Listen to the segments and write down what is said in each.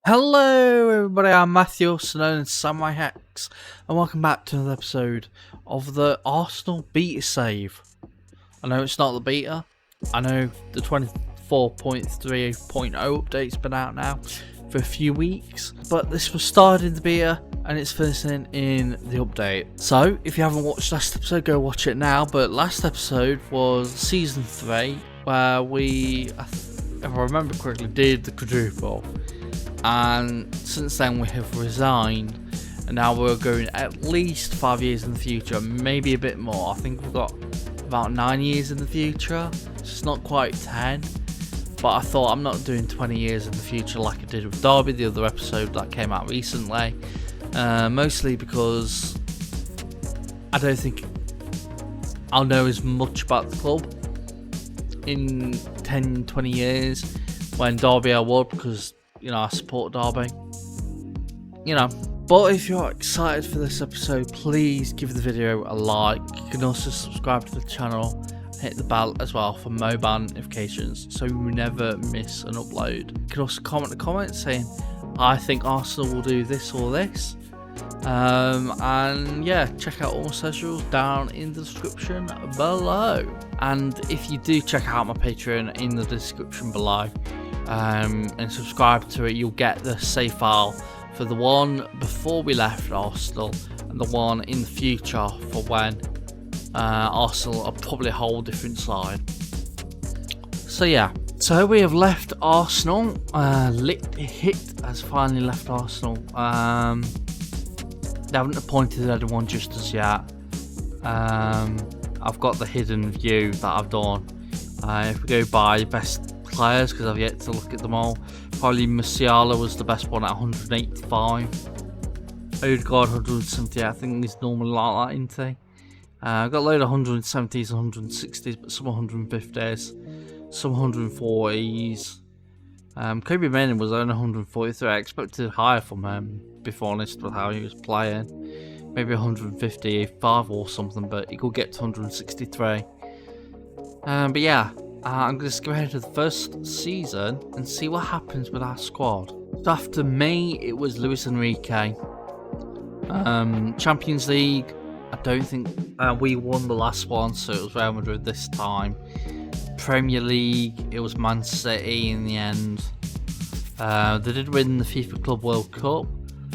Hello everybody, I'm Matthew, also known as SamuraiHex, and welcome back to another episode of the Arsenal beta save. I know it's not the beta, I know the 24.3.0 update's been out now for a few weeks, but this was started in the beta and it's finishing in the update. So if you haven't watched last episode, go watch it now, but last episode was season 3 where we, if I remember correctly, did the quadruple. And since then we have resigned, and now we're going at least 5 years in the future, maybe a bit more. I think we've got about 9 years in the future, so it's not quite 10, but I thought I'm not doing 20 years in the future like I did with Derby, the other episode that came out recently, mostly because I don't think I'll know as much about the club in 10-20 years when Derby I would, because I support Derby, But if you're excited for this episode, please give the video a like. You can also subscribe to the channel and hit the bell as well for mobile notifications so you never miss an upload. You can also comment a comment saying, I think Arsenal will do this or this. And yeah, check out all my socials down in the description below. And if you do check out my Patreon in the description below, and subscribe to it, you'll get the save file for the one before we left Arsenal and the one in the future for when Arsenal are probably a whole different side. So yeah, so we have left Arsenal. Hit has finally left Arsenal. They haven't appointed anyone just as yet. I've got the hidden view that I've done. If we go by best players, because I've yet to look at them all, probably Musiala was the best one at 185. Odegaard 178. I think he's normally like that, isn't he? I've got a load of 170s, 160s, but some 150s, some 140s. Kobe Mainoo was only 143. I expected higher from him, before honest, with how he was playing. Maybe 155 or something, but he could get to 163. But yeah, I'm going to go ahead to the first season and see what happens with our squad. So after me, it was Luis Enrique. Champions League, I don't think we won the last one, so it was Real Madrid this time. Premier League, it was Man City in the end. They did win the FIFA Club World Cup,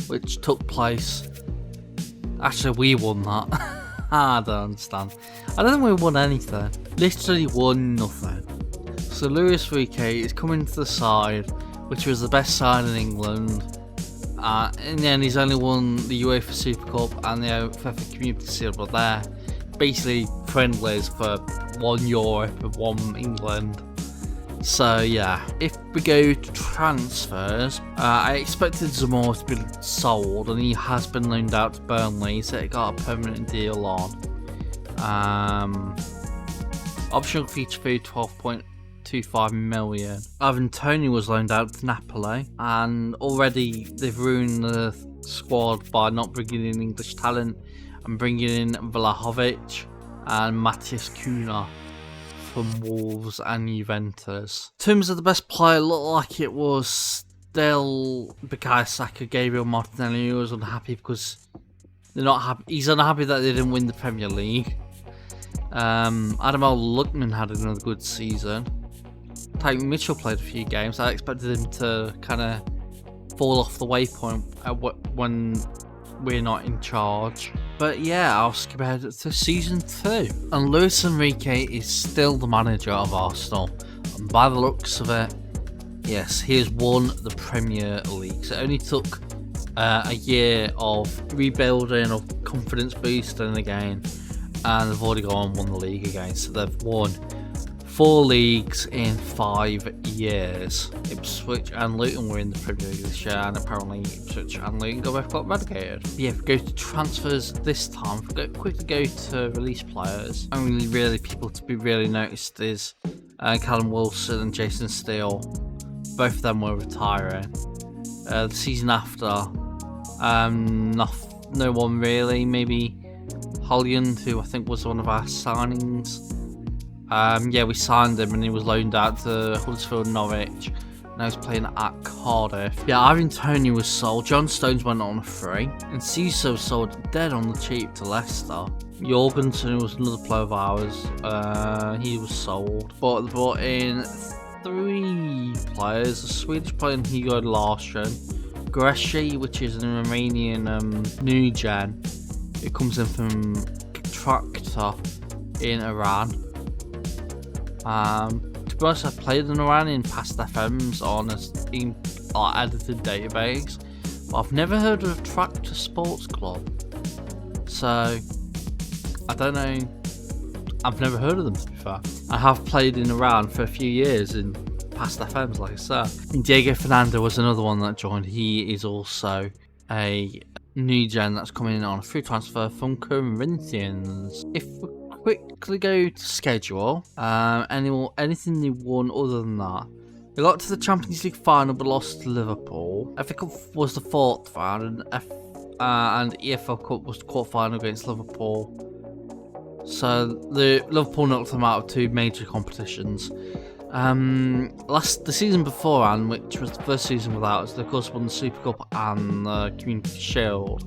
which took place. Actually, we won that. I don't understand. I don't think we won anything. Literally won nothing. So Luis Enrique is coming to the side, which was the best side in England. In the end, he's only won the UEFA Super Cup and the FIFA Community Shield, but they're basically friendlies for one Europe and one England. So yeah, if we go to transfers, I expected Zamora to be sold, and he has been loaned out to Burnley, so he got a permanent deal on. Optional feature fee 12.25 million. Ivan Toney was loaned out to Napoli, and already they've ruined the squad by not bringing in English talent and bringing in Vlahovic and Matthias Cunha from Wolves and Juventus. In terms of the best player, looked like it was still Bukayo Saka. Gabriel Martinelli was unhappy because they're not happy. He's unhappy that they didn't win the Premier League. Adamel Luckman had another good season. Tyke Mitchell played a few games. I expected him to kind of fall off the waypoint when we're not in charge. But yeah, I'll skip ahead to season 2. And Luis Enrique is still the manager of Arsenal. And by the looks of it, yes, he has won the Premier League. So it only took a year of rebuilding, of confidence boosting again. And they've already gone and won the league again. So they've won 4 leagues in 5 years. Ipswich and Luton were in the Premier League this year, and apparently Ipswich and Luton both got relegated. But yeah, if we go to transfers this time, if we quickly go to release players, only really people to be really noticed is Callum Wilson and Jason Steele. Both of them were retiring. The season after, no one really, maybe Holland, who I think was one of our signings. Yeah, we signed him and he was loaned out to Huddersfield, Norwich, Now he's playing at Cardiff. Yeah, Ivan Toney was sold. John Stones went on a free. And Cisse was sold dead on the cheap to Leicester. Jorgensen was another player of ours. He was sold. But they brought in 3 players. A Swedish player in Hugo Larsson. Greshi, which is a Romanian new gen. It comes in from Tractor in Iran. To be honest, I've played in Iran in past FMs on an edited database, but I've never heard of Tractor Sports Club. So I don't know. I've never heard of them, to be fair. I have played in Iran for a few years in past FMs, like I said. And Diego Fernando was another one that joined. He is also a new gen that's coming in on a free transfer from Corinthians. If we quickly go to schedule, anything they won other than that. They got to the Champions League final but lost to Liverpool. FA Cup was the 4th round, and EFL Cup was the quarter final against Liverpool. So the Liverpool knocked them out of 2 major competitions. The season beforehand, which was the first season without us, they of course won the Super Cup and the Community Shield.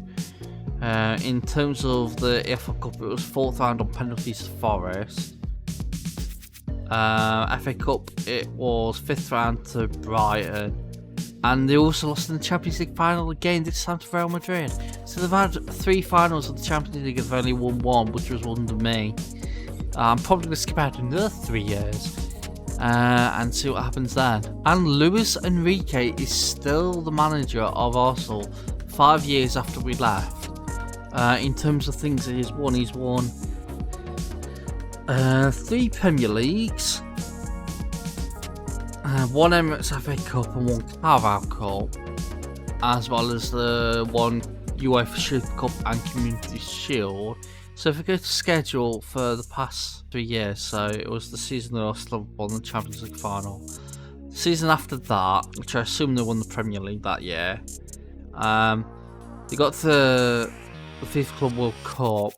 In terms of the EFL Cup, it was 4th round on penalties to Forest. FA Cup, it was 5th round to Brighton. And they also lost in the Champions League final again, this time to Real Madrid. So they've had 3 finals of the Champions League and they've only won 1, which was under me. I'm probably going to skip out another 3 years and see what happens then. And Luis Enrique is still the manager of Arsenal 5 years after we left. In terms of things that he's won 3 Premier Leagues, 1 Emirates FA Cup and 1 Carabao Cup, as well as the 1 UEFA Super Cup and Community Shield. So if we go to schedule for the past 3 years, so it was the season they lost Liverpool in the Champions League final. The season after that, which I assume they won the Premier League that year, they got to the FIFA Club World Cup.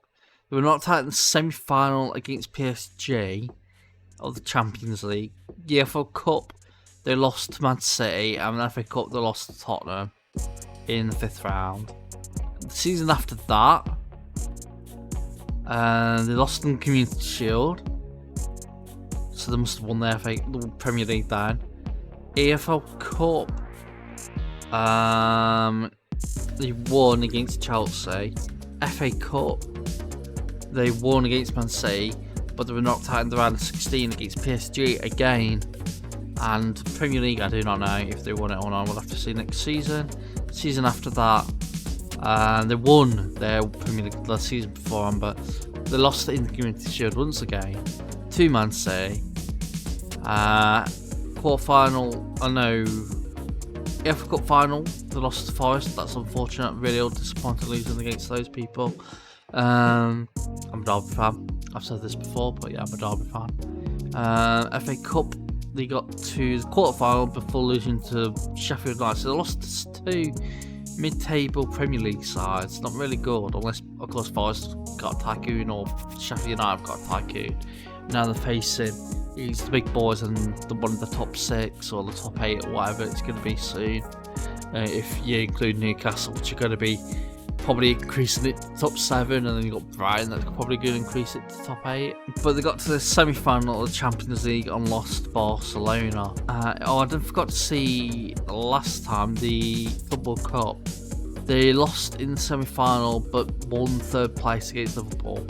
They were knocked out in the semi-final against PSG of the Champions League. The EFL Cup, they lost to Man City, and the FA Cup, they lost to Tottenham in the 5th round. The season after that, they lost in the Community Shield, so they must have won the Premier League then. EFL Cup, they won against Chelsea. FA Cup, they won against Man City, but they were knocked out in the round of 16 against PSG again. And Premier League, I do not know if they won it or not. We'll have to see next season. The season after that, they won their Premier League last season before, but they lost in the Community Shield once again to Man City. Quarter-final, FA Cup final, they lost to Forest. That's unfortunate. Really disappointed losing against those people. I'm a Derby fan. I've said this before, but yeah, I'm a Derby fan. FA Cup, they got to the quarter-final before losing to Sheffield United. So they lost to 2 mid-table Premier League sides. Not really good, unless, of course, Forest got a tycoon or Sheffield United got a tycoon. Now they're facing the big boys and one of the top 6 or the top 8 or whatever it's going to be soon. If you include Newcastle, which are going to be probably increasing it to top 7, and then you got Brighton that's probably going to increase it to top 8. But they got to the semi-final of the Champions League and lost to Barcelona. I forgot to see last time the Football Cup. They lost in the semi-final but won 3rd place against Liverpool,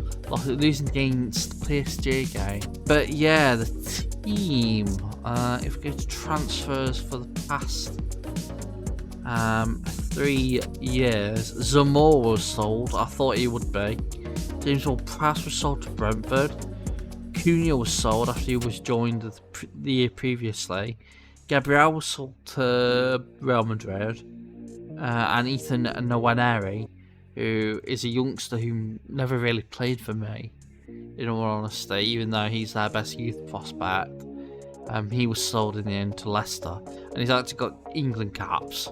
losing against the PSG game. But yeah, the team, if we go to transfers for the past 3 years, Zamora was sold. I thought he would be. James Ward-Prowse was sold to Brentford. Cunha was sold after he was joined the year previously. Gabriel was sold to Real Madrid. And Ethan Nwaneri, who is a youngster who never really played for me, in all honesty, even though he's their best youth prospect. He was sold in the end to Leicester, and he's actually got England caps.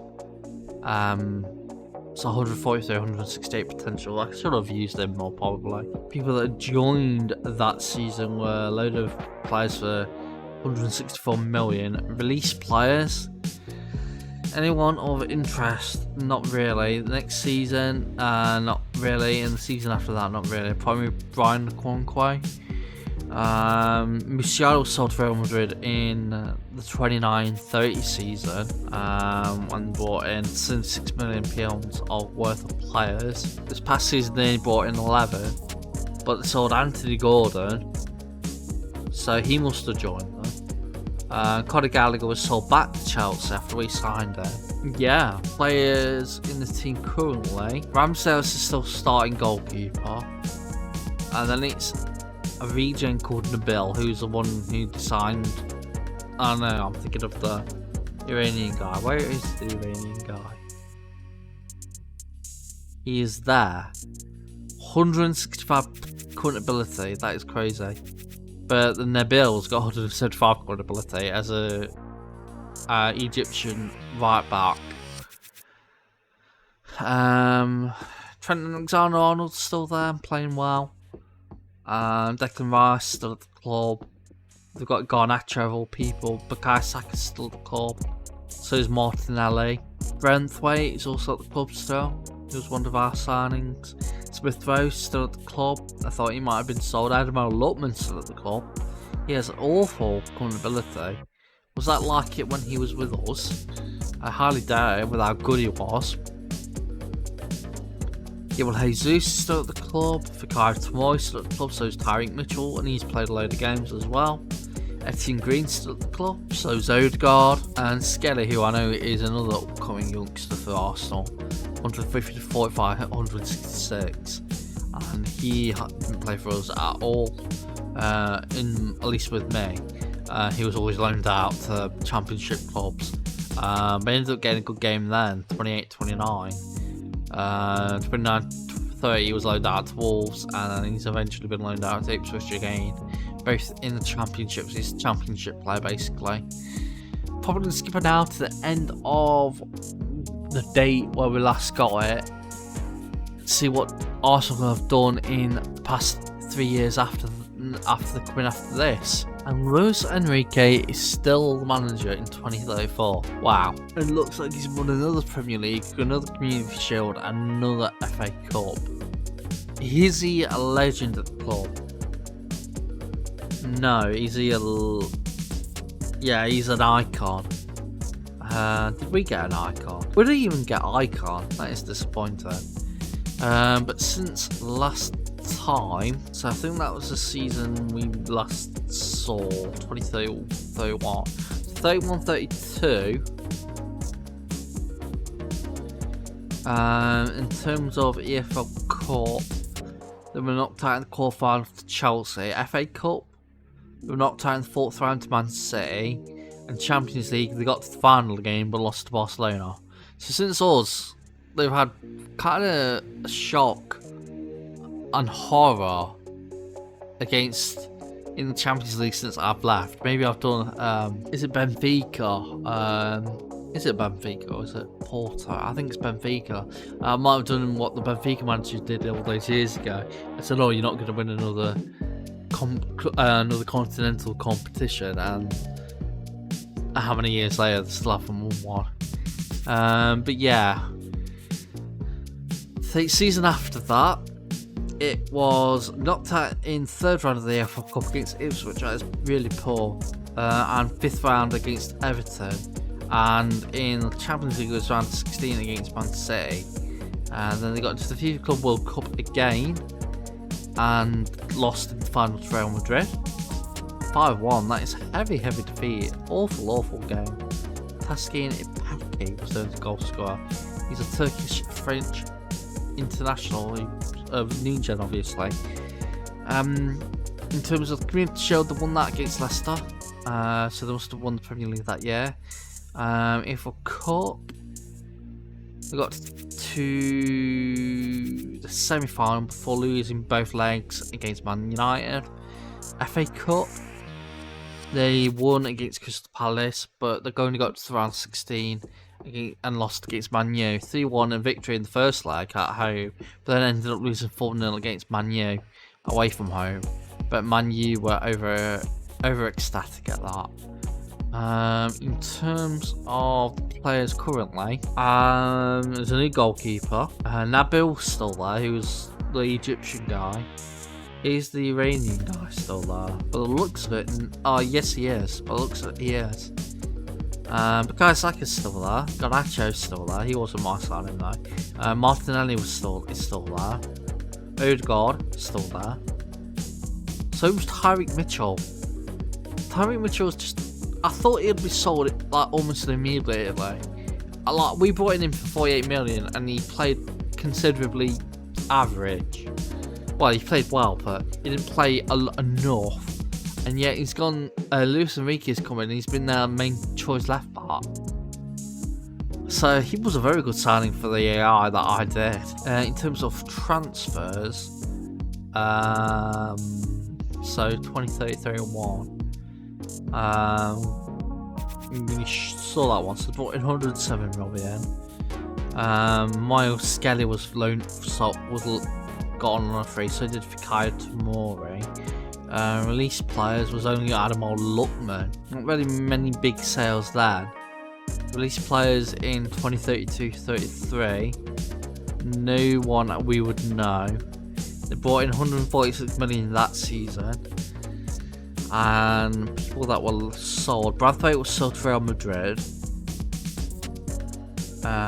So 143, 168 potential. I should have used them more probably. People that joined that season were a load of players for 164 million. Released players. Anyone of interest? Not really. The next season, not really. And the season after that, not really. Probably Brian Conquay. Musiala sold for Real Madrid in the 29-30 season and brought in £76 million of worth of players. This past season they brought in 11, but they sold Anthony Gordon, so he must have joined them. Conor Gallagher was sold back to Chelsea after we signed him. Yeah, players in the team currently. Ramsdale is still starting goalkeeper, and then it's a regen called Nabil, who's the one who signed. I don't know, I'm thinking of the Iranian guy. Where is the Iranian guy? He is there. 165 current ability, that is crazy. But the Nabil's got 175 current ability as a Egyptian right back. Trent Alexander-Arnold's still there and playing well. Declan Rice still at the club. They've got Garnacho of all people. Bukayo Saka's still at the club. So is Martinelli. Brentwaite is also at the club still. He was one of our signings. Smith Rowe still at the club. I thought he might have been sold. Adamo Lutman's still at the club. He has awful current ability. Was that like it when he was with us? I highly doubt it with how good he was. Yeah, well, Jesus is still at the club. Fikayo Tomori is still at the club, so is Tyreek Mitchell, and he's played a load of games as well. Etienne Green's still at the club, so is Odegaard. And Skelly, who I know is another upcoming youngster for Arsenal. 150 to 45, 166. And he didn't play for us at all, at least with me. He was always loaned out to championship clubs. But ended up getting a good game then, 28-29. 29-30 he was loaned out to Wolves, and then he's eventually been loaned out to Ipswich again, both in the championships. He's a championship player basically. Probably going to skip it now to the end of the date where we last got it, see what Arsenal have done in the past 3 years after this. And Luis Enrique is still the manager in 2034. Wow. And looks like he's won another Premier League, another Community Shield, and another FA Cup. Is he a legend at the club? No, is he yeah, he's an icon. Did we get an icon? We didn't even get icon. That is disappointing. But since last time, so I think that was the season we last saw, 2031, 31-32. In terms of EFL Cup, they were knocked out in the quarterfinal to Chelsea. FA Cup, they were knocked out in the fourth round to Man City. And Champions League, they got to the final game but lost to Barcelona. So since us, they've had kind of a shock and horror against in the Champions League since I've left. Maybe I've done is it Benfica? Is it Benfica or is it Porto? I think it's Benfica. I might have done what the Benfica manager did all those years ago. I said, oh, you're not going to win another continental competition, and how many years later they still haven't won one. But yeah, the season after that, it was knocked out in third round of the EFL Cup against Ipswich, that is really poor, and fifth round against Everton, and in the Champions League it was round 16 against Man City, and then they got to the FIFA Club World Cup again and lost in the final to Real Madrid 5-1. That is heavy defeat. Awful game. Taskin Ipaki was the goal scorer. He's a Turkish-French international of Ninja, obviously. In terms of the Community Shield, they won that against Leicester, so they must have won the Premier League that year. EFL Cup, they got to the semi-final before losing both legs against Man United. FA Cup, they won against Crystal Palace, but they only got to round 16 and lost against Man U. 3-1 and victory in the first leg at home, but then ended up losing 4-0 against Man U away from home. But Man U were over over ecstatic at that. In terms of the players currently, there's a new goalkeeper. Nabil's still there, he was the Egyptian guy. Is the Iranian guy still there? By the looks of it, oh yes he is. By the looks of it, he is. Bukayo Saka's still there. Garnacho's still there. He wasn't my signing though. Martinelli is still there. Odegaard still there. So was Tyreek Mitchell. Tyreek Mitchell's just. I thought he'd be sold like almost immediately. Like we brought him in for 48 million, and he played considerably average. Well, he played well, but he didn't play enough. And yet he's gone. Luis Enrique's come in. He's been their main choice left back. So he was a very good signing for the AI that I did. In terms of transfers, so 20, 30, 31. We saw that once. So brought in 107 million. Miles Skelly was got on a free, so did Fikayo Tomori. Released players was only Adamol Luckman. Not really many big sales there. Released players in 2032-33. No one that we would know. They brought in 146 million that season. And people that were sold. Braithwaite was sold to Real Madrid.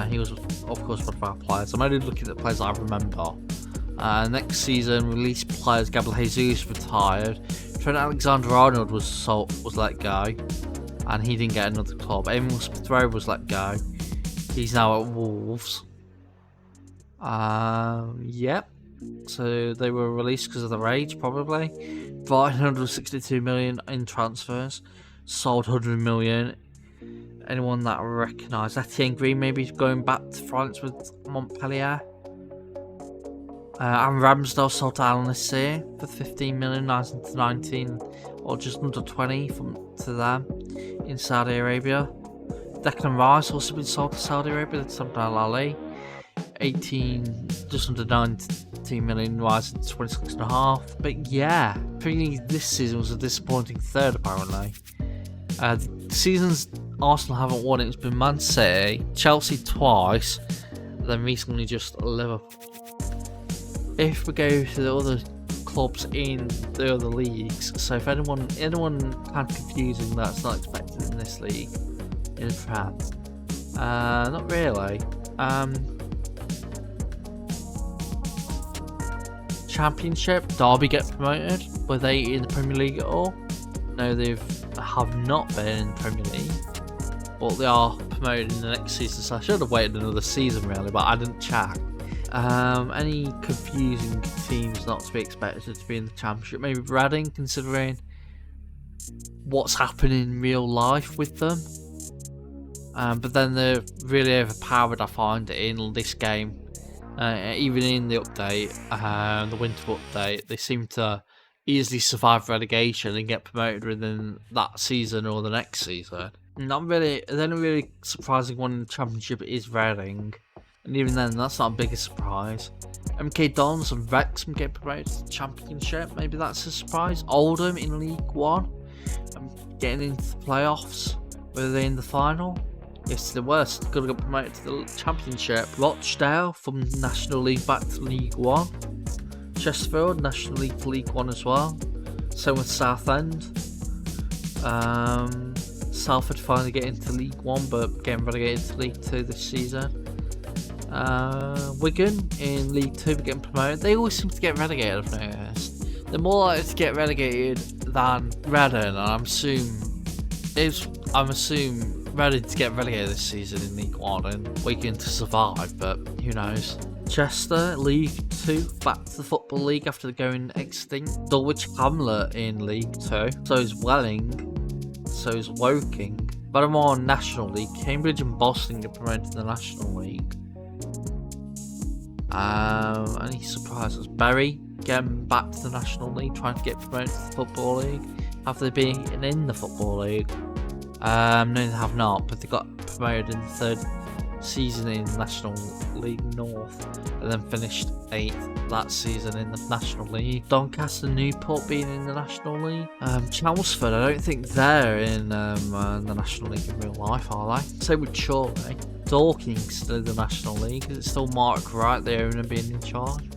He was, of course, one of our players. I'm only looking at the players I remember. Next season, released players. Gabriel Jesus retired. Trent Alexander-Arnold was let go, and he didn't get another club. Emil Smith-Rowe was let go. He's now at Wolves. Yep. So they were released because of their age, probably. Bought 162 million in transfers. Sold 100 million. Anyone that I recognise? Etienne Green maybe going back to France with Montpellier. And Ramsdale sold to Al Nassr for 15 million, 19 to 19, or just under 20 to them in Saudi Arabia. Declan Rice also been sold to Saudi Arabia, that's something Al Ali. 18, just under 19 million, rising to 26.5. But yeah, I think this season was a disappointing third apparently. The seasons Arsenal haven't won, it's been Man City, Chelsea twice, then recently just Liverpool. If we go to the other clubs in the other leagues, so if anyone kind of confusing that's not expected in this league, in France, not really. Championship, Derby get promoted. Were they in the Premier League at all? No, they have not been in the Premier League, but they are promoted in the next season. So I should have waited another season really, but I didn't check. Any confusing teams not to be expected to be in the Championship? Maybe Reading, considering what's happening in real life with them. But then they're really overpowered, I find, in this game. Even in the update, the winter update, they seem to easily survive relegation and get promoted within that season or the next season. Not really. The only really surprising one in the Championship is Reading. And even then, that's not a big surprise. MK Dons and Wrexham get promoted to the Championship. Maybe that's a surprise. Oldham in League One, getting into the playoffs. Were they in the final? Yes, they were. Going to get promoted to the Championship. Rochdale from National League back to League One. Chesterfield, National League to League One as well. Same with Southend. Salford finally get into League One, but getting relegated to League Two this season. Wigan in League 2 but getting promoted. They always seem to get relegated, I've noticed. They're more likely to get relegated than Reading, and I'm assuming Reading to get relegated this season in League 1 and Wigan to survive, but who knows. Chester, League 2, back to the Football League after going extinct. Dulwich Hamlet in League 2. So is Welling. So is Woking. But I'm on National League. Cambridge and Boston get promoted to the National League. Any surprises? Bury getting back to the National League, trying to get promoted to the Football League. Have they been in the Football League? No, they have not, but they got promoted in the third season in National League North, and then finished 8th that season in the National League. Doncaster and Newport being in the National League. Chelmsford, I don't think they're in the National League in real life, are they? Same with Chorley. Dorking still in the National League. Is it still Mark Wright, the owner, being in charge?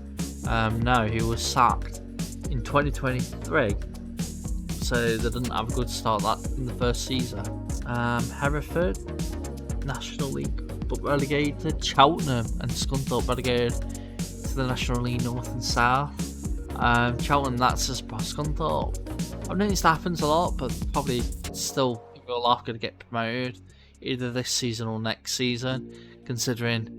No, he was sacked in 2023. So they didn't have a good start that in the first season. Hereford, National League but relegated. Cheltenham and Scunthorpe relegated to the National League North and South. Cheltenham, that's a surprise. Scunthorpe, I've noticed that happens a lot, but probably still in real life going to get promoted either this season or next season, considering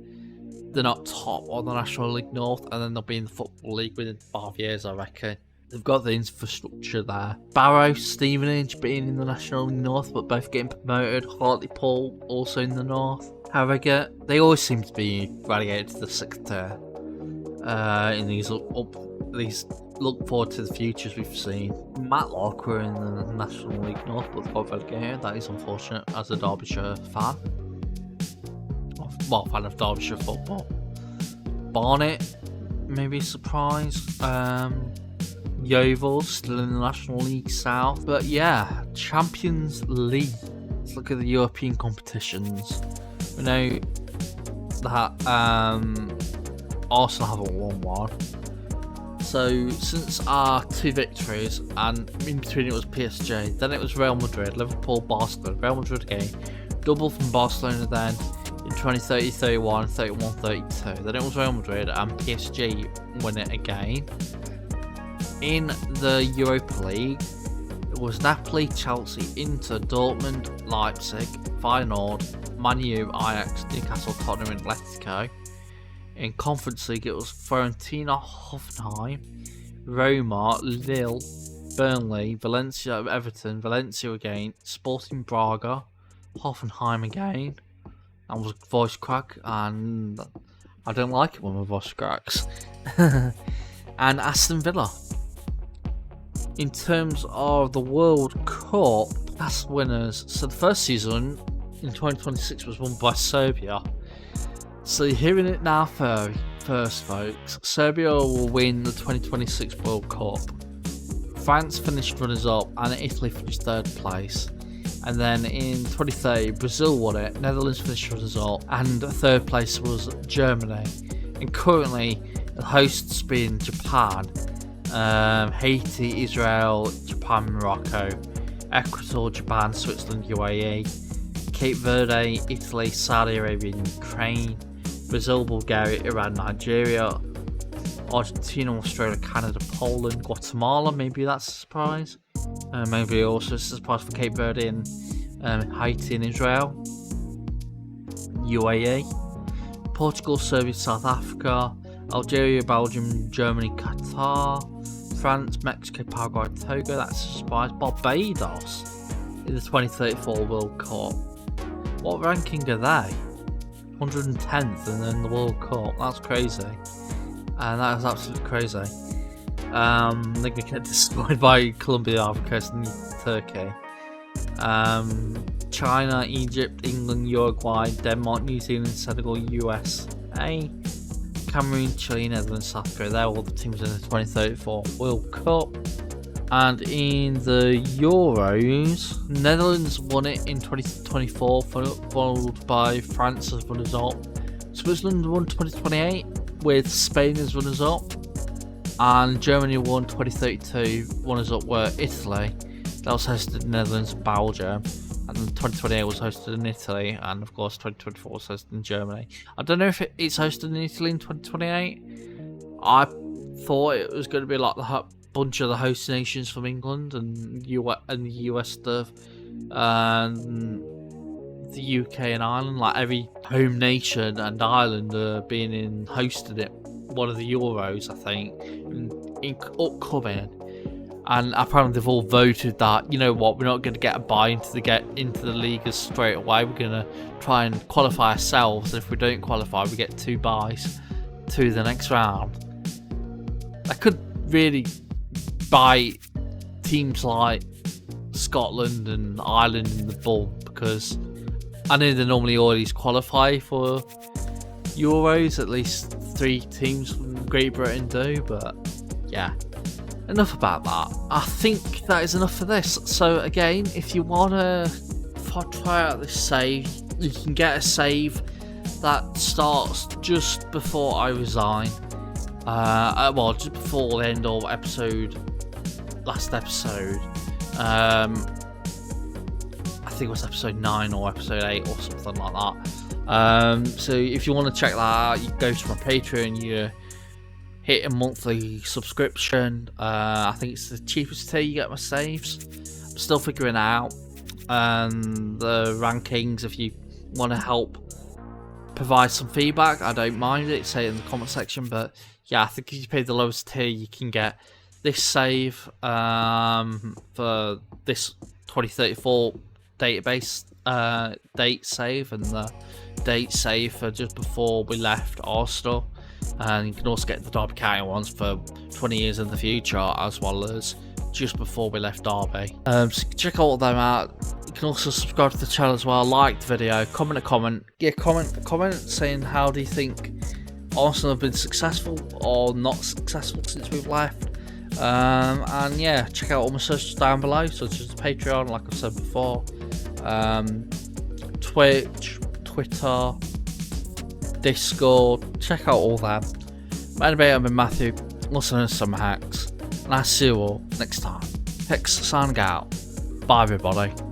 they're not top of the National League North, and then they'll be in the Football League within 5 years, I reckon. They've got the infrastructure there. Barrow, Stevenage being in the National League North, but both getting promoted. Hartlepool also in the North. Harrogate, they always seem to be relegated to the 6th tier. In these look forward to the futures we've seen. Matlock were in the National League North, but got relegated. That is unfortunate as a Derbyshire fan. Well, fan of Derbyshire football. Barnet, maybe a surprise. Yeovil still in the National League South. But yeah, Champions League. Let's look at the European competitions. We know that Arsenal haven't won one. So since our 2 victories, and in between it was PSG, then it was Real Madrid, Liverpool, Barcelona, Real Madrid again, double from Barcelona then in 2030, 31, 31, 32. Then it was Real Madrid and PSG win it again. In the Europa League, it was Napoli, Chelsea, Inter, Dortmund, Leipzig, Feyenoord, Man U, Ajax, Newcastle, Tottenham and Atletico. In Conference League, it was Fiorentina, Hoffenheim, Roma, Lille, Burnley, Valencia, Everton, Valencia again, Sporting Braga, Hoffenheim again. That was a voice crack, and I don't like it when my voice cracks. And Aston Villa. In terms of the World Cup, past winners. So the first season in 2026 was won by Serbia. So you're hearing it now first, folks. Serbia will win the 2026 World Cup. France finished runners-up and Italy finished 3rd place. And then in 2030, Brazil won it, Netherlands finished runners-up, and 3rd place was Germany. And currently, the hosts being Japan, Haiti, Israel, Japan, Morocco, Ecuador, Japan, Switzerland, UAE, Cape Verde, Italy, Saudi Arabia, Ukraine, Brazil, Bulgaria, Iran, Nigeria, Argentina, Australia, Canada, Poland, Guatemala. Maybe that's a surprise. Maybe also a surprise for Cape Verde and Haiti and Israel. UAE, Portugal, Serbia, South Africa, Algeria, Belgium, Germany, Qatar, France, Mexico, Paraguay, Togo. That's a surprise. Barbados in the 2034 World Cup. What ranking are they? 110th and then the World Cup. That's crazy. And that is absolutely crazy. They're going to get destroyed by Colombia, Ivory Coast and Turkey. China, Egypt, England, Uruguay, Denmark, New Zealand, Senegal, USA, Cameroon, Chile, Netherlands, South Korea. They're all the teams in the 2034 World Cup. And in the Euros, Netherlands won it in 2024, followed by France as runners-up. Switzerland won 2028 with Spain as runners-up, and Germany won 2032. Runners-up were Italy. That was hosted in Netherlands and Belgium, and 2028 was hosted in Italy, and of course 2024 was hosted in Germany. I don't know if it's hosted in Italy in 2028. I thought it was going to be like the bunch of the host nations from England and the US stuff, and the UK and Ireland, like every home nation and island being hosted it one of the Euros, I think, in upcoming. And apparently they've all voted that, you know what, we're not going to get a buy into the league straight away. We're going to try and qualify ourselves, and if we don't qualify, we get 2 buys to the next round. I could really buy teams like Scotland and Ireland in the ball, because I know they normally always qualify for Euros, at least 3 teams from Great Britain do, but yeah. Enough about that. I think that is enough for this. So again, if you want to try out this save, you can get a save that starts just before I resign. Well, just before the end of last episode. I think it was episode 9 or episode 8 or something like that. So if you want to check that out, you go to my Patreon, you hit a monthly subscription. I think it's the cheapest tier you get my saves. I'm still figuring it out. And the rankings, if you want to help provide some feedback, I don't mind it, say it in the comment section. But yeah, I think if you pay the lowest tier, you can get this save for this 2034 database date save, and the date save for just before we left Arsenal. And you can also get the Derby County ones for 20 years in the future, as well as just before we left Derby. So check all of them out. You can also subscribe to the channel as well, like the video, comment a comment. Yeah, comment saying how do you think Arsenal have been successful or not successful since we've left. And yeah, check out all my socials down below, such as Patreon, like I've said before, Twitch, Twitter, Discord. Check out all that. Anyway, I've been Matthew, also known as SamuraiHex, and I'll see you all next time. Hex signing out. Bye everybody.